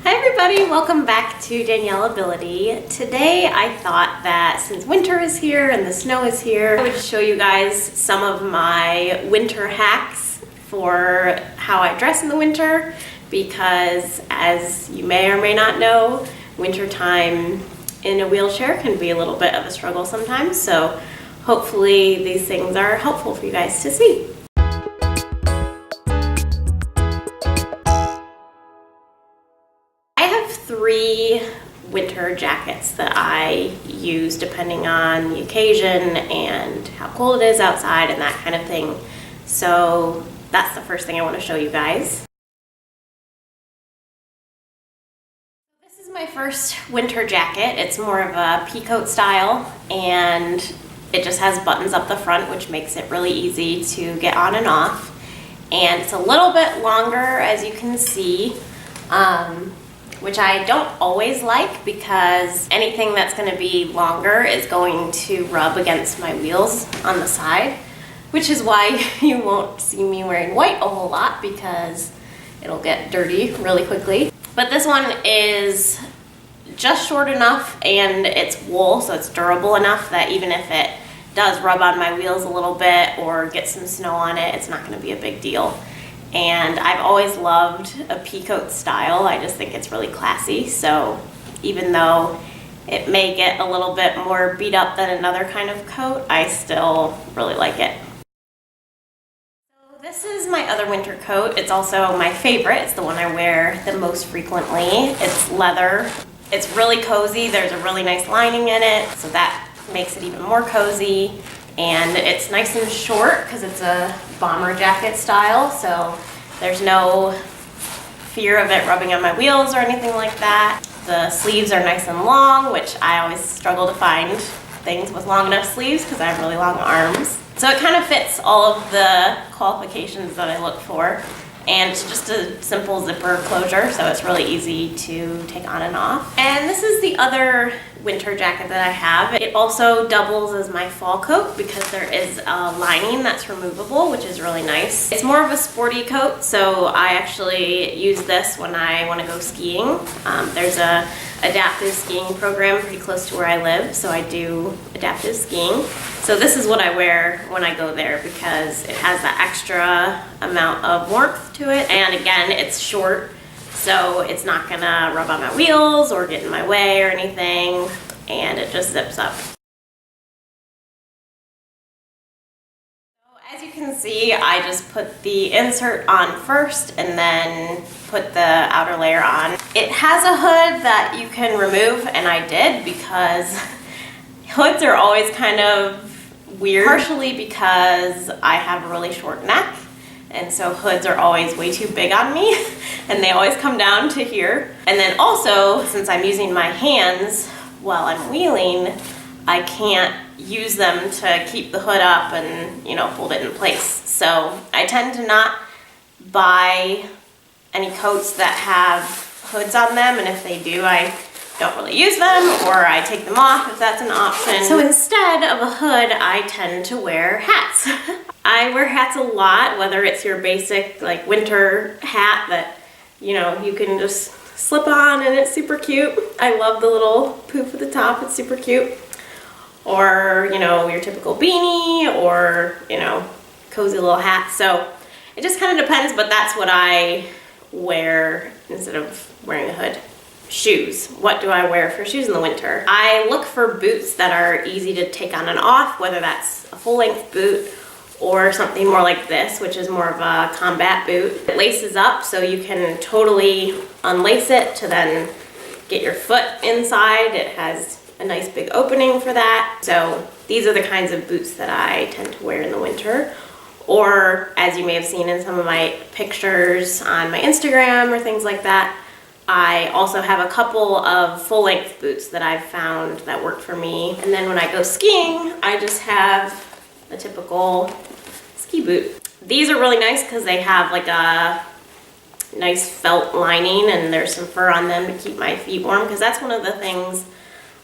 Hi everybody, welcome back to Daniellability. Today I thought that since winter is here and the snow is here, I would show you guys some of my winter hacks for how I dress in the winter, because as you may or may not know, wintertime in a wheelchair can be a little bit of a struggle sometimes, so hopefully these things are helpful for you guys to see. I have 3 winter jackets that I use depending on the occasion and how cold it is outside and that kind of thing. So that's the first thing I want to show you guys. This is my first winter jacket. It's more of a peacoat style and it just has buttons up the front, which makes it really easy to get on and off. And it's a little bit longer, as you can see. Which I don't always like, because anything that's going to be longer is going to rub against my wheels on the side, which is why you won't see me wearing white a whole lot, because it'll get dirty really quickly. But this one is just short enough and it's wool, so it's durable enough that even if it does rub on my wheels a little bit or get some snow on it, it's not going to be a big deal. And I've always loved a peacoat style. I just think it's really classy. So even though it may get a little bit more beat up than another kind of coat, I still really like it. So this is my other winter coat. It's also my favorite. It's the one I wear the most frequently. It's leather. It's really cozy. There's a really nice lining in it, so that makes it even more cozy. And it's nice and short because it's a bomber jacket style, so there's no fear of it rubbing on my wheels or anything like that. The sleeves are nice and long, which I always struggle to find things with long enough sleeves because I have really long arms. So it kind of fits all of the qualifications that I look for. And it's just a simple zipper closure, so it's really easy to take on and off. And this is the other winter jacket that I have. It also doubles as my fall coat because there is a lining that's removable, which is really nice. It's more of a sporty coat, so I actually use this when I want to go skiing. There's a adaptive skiing program pretty close to where I live, so I do adaptive skiing. So this is what I wear when I go there because it has that extra amount of warmth to it. And again, it's short, so it's not gonna rub on my wheels or get in my way or anything, and it just zips up. So as you can see, I just put the insert on first and then put the outer layer on. It has a hood that you can remove, and I did, because hoods are always kind of weird, partially because I have a really short neck, and so hoods are always way too big on me and they always come down to here. And then also, since I'm using my hands while I'm wheeling, I can't use them to keep the hood up and, you know, hold it in place. So I tend to not buy any coats that have hoods on them, and if they do, I don't really use them, or I take them off if that's an option. So instead of a hood, I tend to wear hats. I wear hats a lot, whether it's your basic like winter hat that, you know, you can just slip on and it's super cute. I love the little poof at the top, it's super cute. Or, you know, your typical beanie, or, you know, cozy little hat. So it just kind of depends, but that's what I wear instead of wearing a hood. Shoes. What do I wear for shoes in the winter? I look for boots that are easy to take on and off, whether that's a full-length boot or something more like this, which is more of a combat boot. It laces up, so you can totally unlace it to then get your foot inside. It has a nice big opening for that. So these are the kinds of boots that I tend to wear in the winter. Or, as you may have seen in some of my pictures on my Instagram or things like that, I also have a couple of full-length boots that I've found that work for me. And then when I go skiing, I just have a typical ski boot. These are really nice because they have like a nice felt lining and there's some fur on them to keep my feet warm, because that's one of the things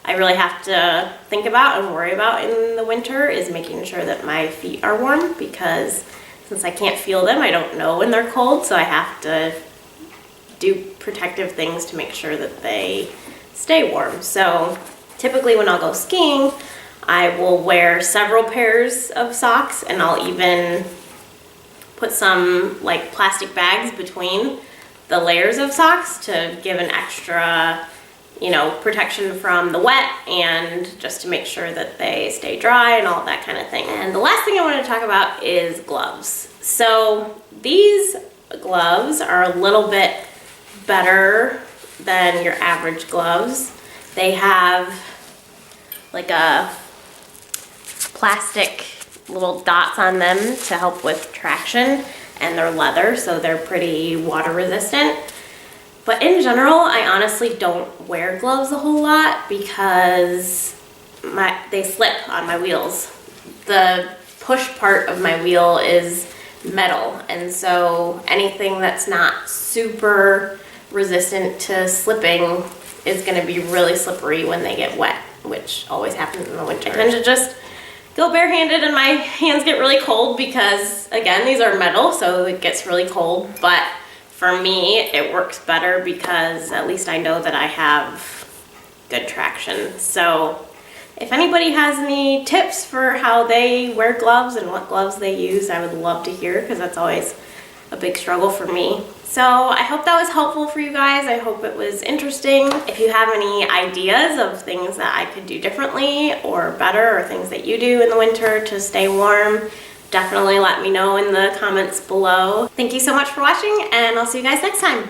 I really have to think about and worry about in the winter, is making sure that my feet are warm, because since I can't feel them, I don't know when they're cold, so I have to do protective things to make sure that they stay warm. So typically when I'll go skiing, I will wear several pairs of socks, and I'll even put some like plastic bags between the layers of socks to give an extra, you know, protection from the wet and just to make sure that they stay dry and all that kind of thing. And the last thing I want to talk about is gloves. So these gloves are a little bit better than your average gloves. They have like a plastic little dots on them to help with traction, and they're leather, so they're pretty water resistant. But in general, I honestly don't wear gloves a whole lot because they slip on my wheels. The push part of my wheel is metal, and so anything that's not super resistant to slipping is going to be really slippery when they get wet, which always happens in the winter. I tend to just go barehanded and my hands get really cold because, again, these are metal, so it gets really cold. But for me, it works better because at least I know that I have good traction. So if anybody has any tips for how they wear gloves and what gloves they use, I would love to hear, because that's always a big struggle for me. So I hope that was helpful for you guys. I hope it was interesting. If you have any ideas of things that I could do differently or better, or things that you do in the winter to stay warm, definitely let me know in the comments below. Thank you so much for watching, and I'll see you guys next time.